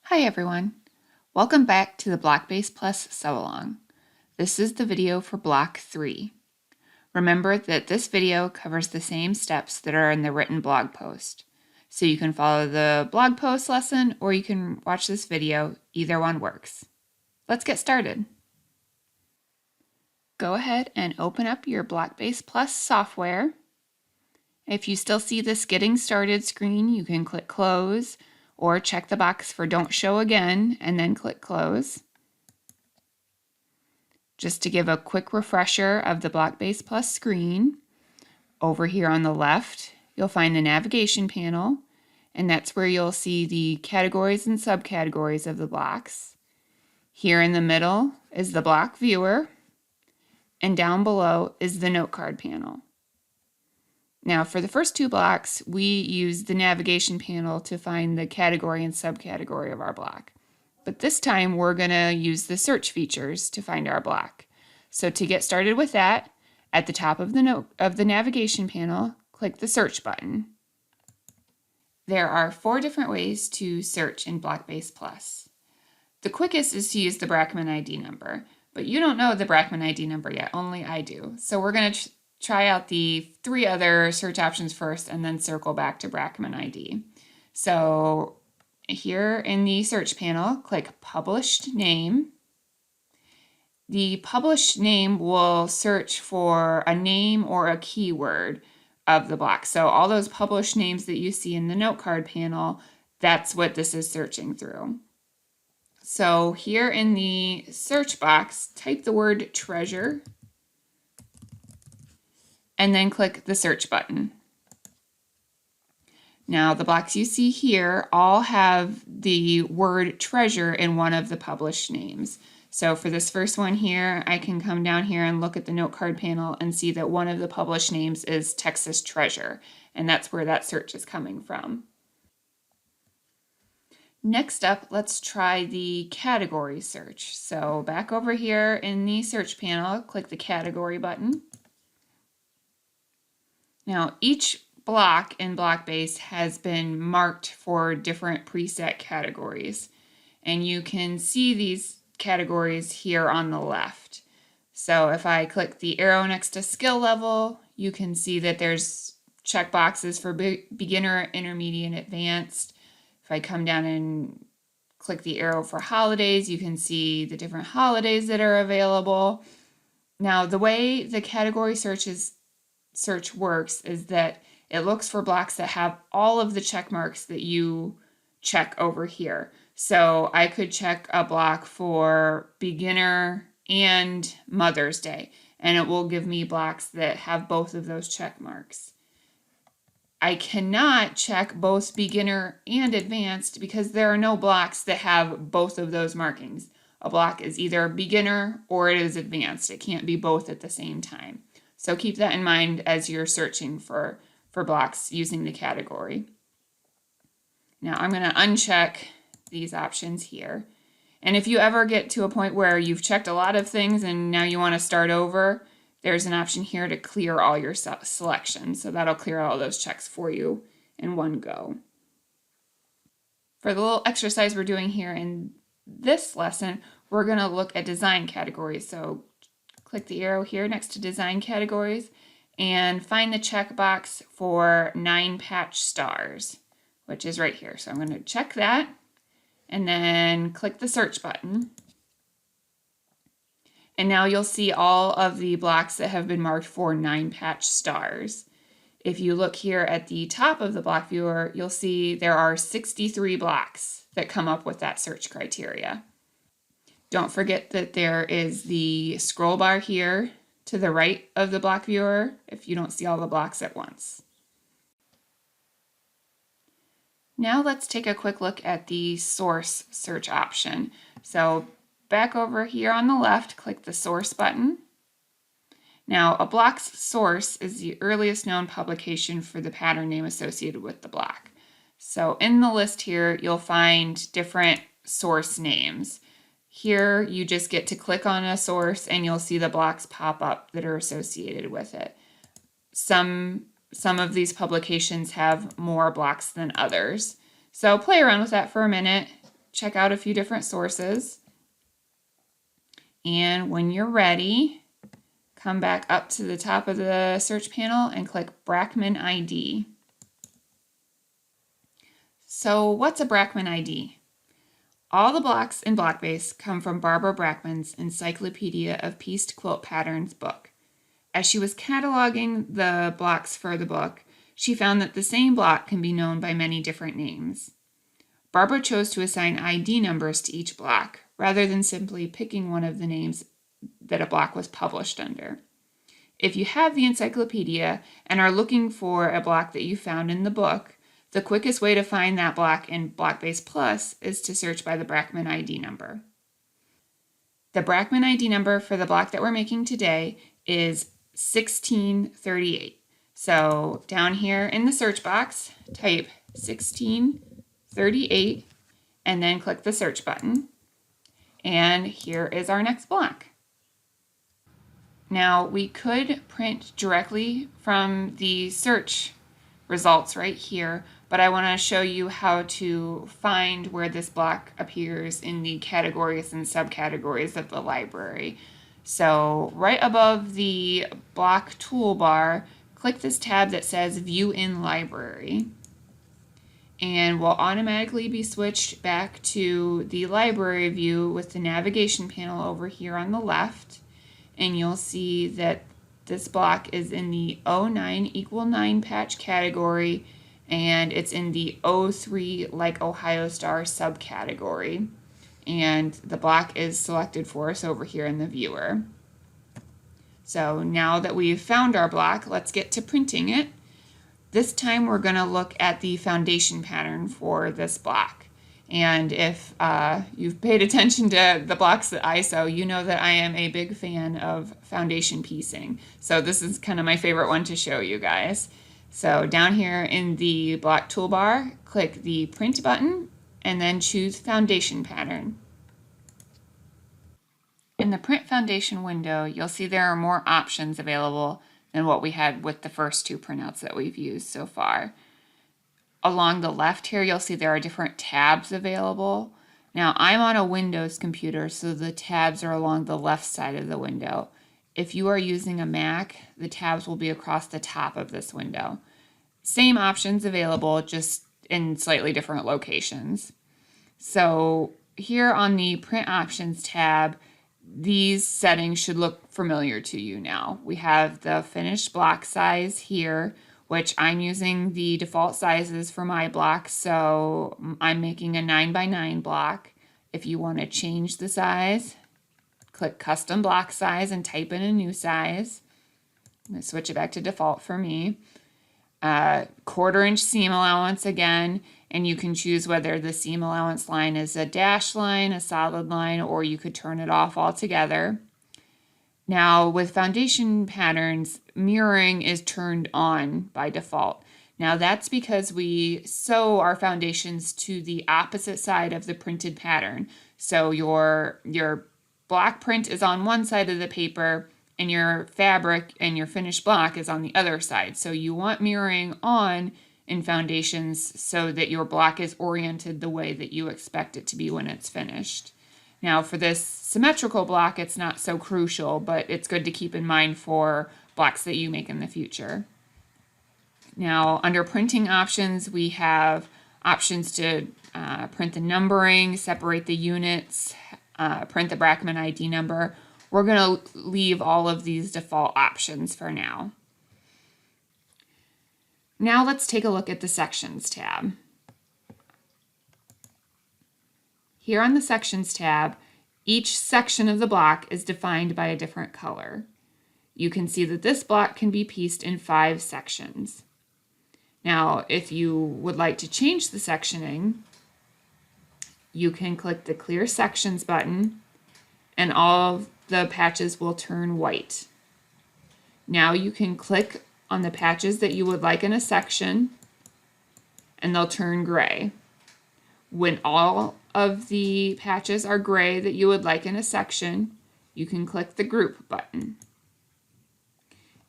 Hi everyone, welcome back to the BlockBase Plus sew-along. This is the video for Block 3. Remember that this video covers the same steps that are in the written blog post. So you can follow the blog post lesson or you can watch this video, either one works. Let's get started. Go ahead and open up your BlockBase Plus software. If you still see this Getting Started screen, you can click Close or check the box for Don't Show Again and then click Close. Just to give a quick refresher of the BlockBase Plus screen, over here on the left, you'll find the navigation panel, and that's where you'll see the categories and subcategories of the blocks. Here in the middle is the block viewer, and down below is the note card panel. Now, for the first two blocks, we use the navigation panel to find the category and subcategory of our block. But this time, we're going to use the search features to find our block. So to get started with that, at the top of the navigation panel, click the search button. There are 4 different ways to search in BlockBase Plus. The quickest is to use the Brackman ID number, but you don't know the Brackman ID number yet, only I do. So we're going to try out the 3 other search options first and then circle back to Brackman ID. So here in the search panel, click Published Name. The published name will search for a name or a keyword of the block. So all those published names that you see in the note card panel, that's what this is searching through. So here in the search box, type the word treasure and then click the search button. Now the blocks you see here all have the word treasure in one of the published names. So for this first one here, I can come down here and look at the note card panel and see that one of the published names is Texas Treasure, and that's where that search is coming from. Next up, let's try the category search. So back over here in the search panel, click the category button. Now each block in BlockBase has been marked for different preset categories, and you can see these categories here on the left. So if I click the arrow next to skill level, you can see that there's checkboxes for beginner, intermediate, and advanced. If I come down and click the arrow for holidays, you can see the different holidays that are available. Now, the way the category search works is that it looks for blocks that have all of the check marks that you check over here. So I could check a block for beginner and Mother's Day, and it will give me blocks that have both of those check marks. I cannot check both beginner and advanced because there are no blocks that have both of those markings. A block is either beginner or it is advanced. It can't be both at the same time. So keep that in mind as you're searching for blocks using the category. Now I'm going to uncheck these options here. And if you ever get to a point where you've checked a lot of things and now you want to start over, there's an option here to clear all your selections. So that'll clear all those checks for you in one go. For the little exercise we're doing here in this lesson, we're going to look at design categories. So click the arrow here next to design categories and find the checkbox for 9 patch stars, which is right here. So I'm going to check that and then click the search button. And now you'll see all of the blocks that have been marked for 9 patch stars. If you look here at the top of the block viewer, you'll see there are 63 blocks that come up with that search criteria. Don't forget that there is the scroll bar here to the right of the block viewer if you don't see all the blocks at once. Now let's take a quick look at the source search option. So back over here on the left, click the source button. Now a block's source is the earliest known publication for the pattern name associated with the block. So in the list here, you'll find different source names. Here you just get to click on a source and you'll see the blocks pop up that are associated with it. Some of these publications have more blocks than others. So play around with that for a minute. check out a few different sources. And when you're ready, come back up to the top of the search panel and click Brackman ID. So what's a Brackman ID? All the blocks in BlockBase come from Barbara Brackman's Encyclopedia of Pieced Quilt Patterns book. As she was cataloging the blocks for the book, she found that the same block can be known by many different names. Barbara chose to assign ID numbers to each block, rather than simply picking one of the names that a block was published under. If you have the encyclopedia and are looking for a block that you found in the book, the quickest way to find that block in BlockBase Plus is to search by the Brackman ID number. The Brackman ID number for the block that we're making today is 1638. So down here in the search box, type 1638 and then click the search button. And here is our next block. Now we could print directly from the search results right here, but I want to show you how to find where this block appears in the categories and subcategories of the library. So right above the block toolbar, click this tab that says View in Library, and we'll automatically be switched back to the library view with the navigation panel over here on the left, and you'll see that this block is in the 09=9 patch category, and it's in the 03 like Ohio Star subcategory. And the block is selected for us over here in the viewer. So now that we've found our block, let's get to printing it. This time we're going to look at the foundation pattern for this block. And if you've paid attention to the blocks that I sew, you know that I am a big fan of foundation piecing. So this is kind of my favorite one to show you guys. So down here in the block toolbar, click the print button and then choose foundation pattern. In the print foundation window, you'll see there are more options available than what we had with the first two printouts that we've used so far. Along the left here, you'll see there are different tabs available. Now, I'm on a Windows computer, so the tabs are along the left side of the window. If you are using a Mac, the tabs will be across the top of this window. Same options available, just in slightly different locations. So here on the Print Options tab, these settings should look familiar to you now. We have the finished block size here, which I'm using the default sizes for my block, so I'm making a 9x9 block. If you want to change the size, click custom block size and type in a new size. I'm going to switch it back to default for me. 1/4 inch seam allowance again, and you can choose whether the seam allowance line is a dashed line, a solid line, or you could turn it off altogether. Now with foundation patterns, mirroring is turned on by default. Now that's because we sew our foundations to the opposite side of the printed pattern. So your block print is on one side of the paper and your fabric and your finished block is on the other side. So you want mirroring on in foundations so that your block is oriented the way that you expect it to be when it's finished. Now for this symmetrical block, it's not so crucial, but it's good to keep in mind for blocks that you make in the future. Now under printing options, we have options to print the numbering, separate the units, print the Brackman ID number. We're going to leave all of these default options for now. Now let's take a look at the Sections tab. Here on the Sections tab, each section of the block is defined by a different color. You can see that this block can be pieced in 5 sections. Now, if you would like to change the sectioning, you can click the Clear Sections button, and all of the patches will turn white. Now you can click on the patches that you would like in a section, and they'll turn gray. When all of the patches are gray that you would like in a section, you can click the Group button.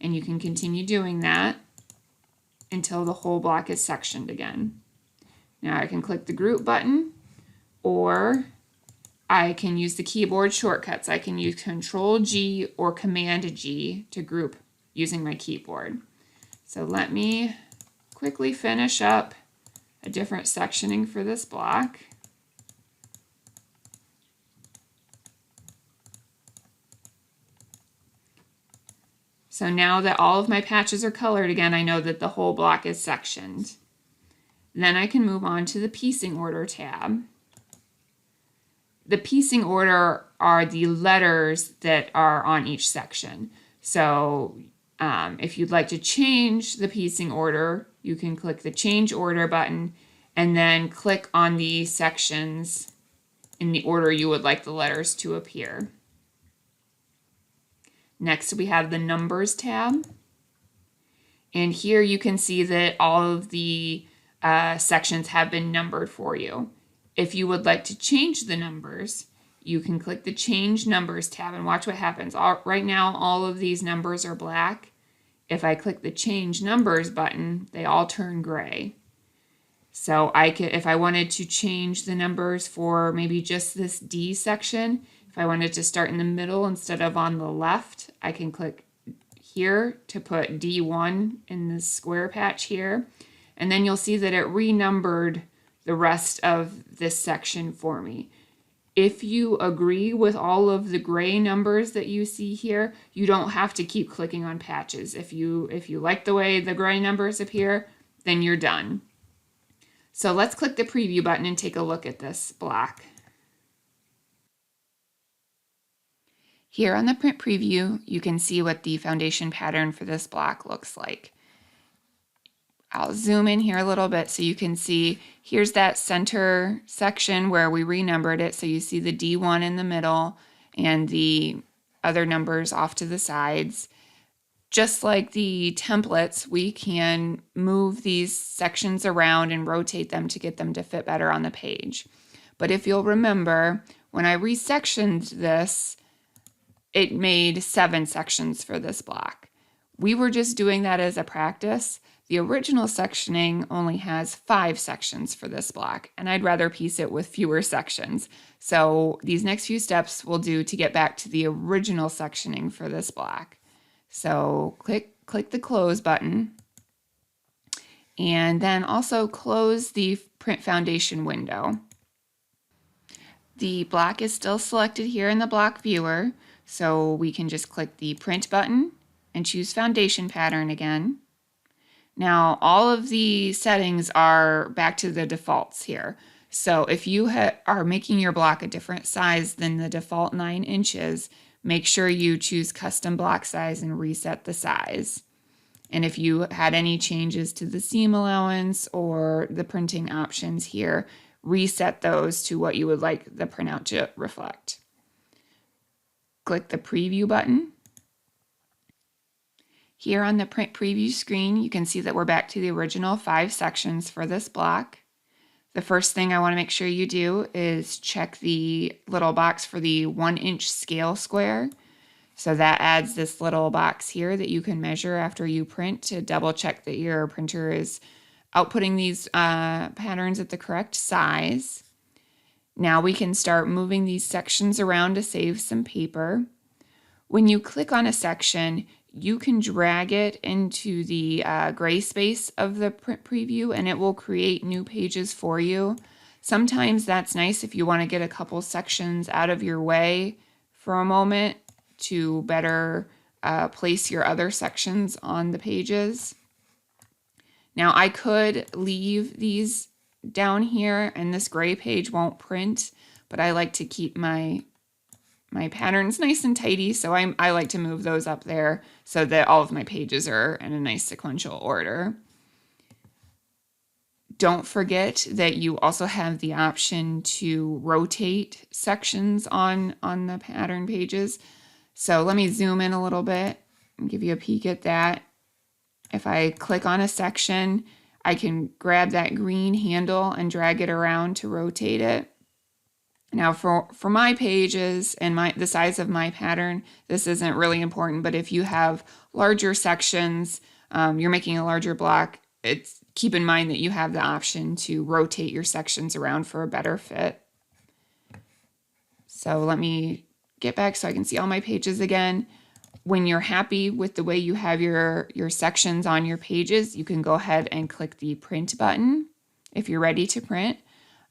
And you can continue doing that until the whole block is sectioned again. Now I can click the Group button, or I can use the keyboard shortcuts. I can use Control G or Command G to group using my keyboard. So let me quickly finish up a different sectioning for this block. So now that all of my patches are colored again, I know that the whole block is sectioned. Then I can move on to the piecing order tab. The piecing order are the letters that are on each section. So if you'd like to change the piecing order, you can click the change order button and then click on the sections in the order you would like the letters to appear. Next, we have the Numbers tab. And here you can see that all of the sections have been numbered for you. If you would like to change the numbers, you can click the Change Numbers tab and watch what happens. Right now, all of these numbers are black. If I click the Change Numbers button, they all turn gray. So if I wanted to change the numbers for maybe just this D section, if I wanted to start in the middle instead of on the left, I can click here to put D1 in this square patch here. And then you'll see that it renumbered the rest of this section for me. If you agree with all of the gray numbers that you see here, you don't have to keep clicking on patches. If you like the way the gray numbers appear, then you're done. So let's click the preview button and take a look at this block. Here on the print preview, you can see what the foundation pattern for this block looks like. I'll zoom in here a little bit so you can see, here's that center section where we renumbered it. So you see the D1 in the middle and the other numbers off to the sides. Just like the templates, we can move these sections around and rotate them to get them to fit better on the page. But if you'll remember, when I resectioned this, it made 7 sections for this block. We were just doing that as a practice. The original sectioning only has 5 sections for this block, and I'd rather piece it with fewer sections. So these next few steps we'll do to get back to the original sectioning for this block. So click the close button, and then also close the print foundation window. The block is still selected here in the block viewer, so we can just click the print button and choose foundation pattern again. Now all of the settings are back to the defaults here. So if you are making your block a different size than the default 9 inches, make sure you choose custom block size and reset the size. And if you had any changes to the seam allowance or the printing options here, reset those to what you would like the printout to reflect. Click the preview button. Here on the print preview screen, you can see that we're back to the original 5 sections for this block. The first thing I want to make sure you do is check the little box for the 1-inch scale square. So that adds this little box here that you can measure after you print to double check that your printer is outputting these patterns at the correct size. Now we can start moving these sections around to save some paper. When you click on a section, you can drag it into the gray space of the print preview and it will create new pages for you. Sometimes that's nice if you want to get a couple sections out of your way for a moment to better place your other sections on the pages. Now I could leave these down here and this gray page won't print, but I like to keep my patterns nice and tidy, so I like to move those up there so that all of my pages are in a nice sequential order. Don't forget that you also have the option to rotate sections on the pattern pages. So let me zoom in a little bit and give you a peek at that. If I click on a section, I can grab that green handle and drag it around to rotate it. Now for my pages and the size of my pattern, this isn't really important, but if you have larger sections, you're making a larger block, keep in mind that you have the option to rotate your sections around for a better fit. So let me get back so I can see all my pages again. When you're happy with the way you have your sections on your pages, you can go ahead and click the print button if you're ready to print.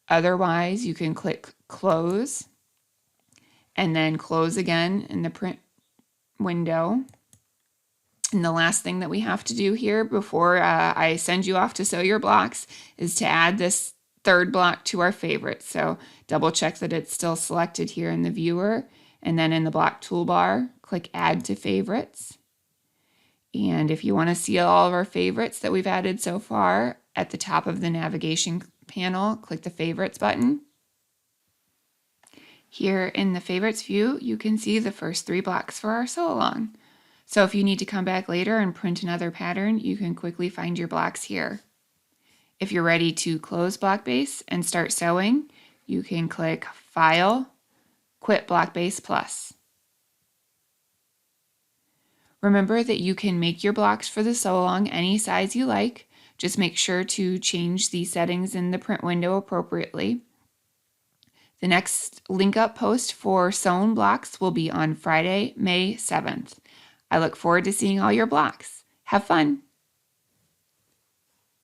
Otherwise, you can click close and then close again in the print window. And the last thing that we have to do here before I send you off to sew your blocks is to add this third block to our favorites. So double check that it's still selected here in the viewer, and then in the block toolbar, click add to favorites. And if you want to see all of our favorites that we've added so far, at the top of the navigation panel, click the favorites button. Here in the favorites view, you can see the first 3 blocks for our sew along. So if you need to come back later and print another pattern, you can quickly find your blocks here. If you're ready to close BlockBase and start sewing, you can click File, Quit BlockBase Plus. Remember that you can make your blocks for the sew along any size you like. Just make sure to change the settings in the print window appropriately. The next link up post for sewn blocks will be on Friday, May 7th. I look forward to seeing all your blocks. Have fun!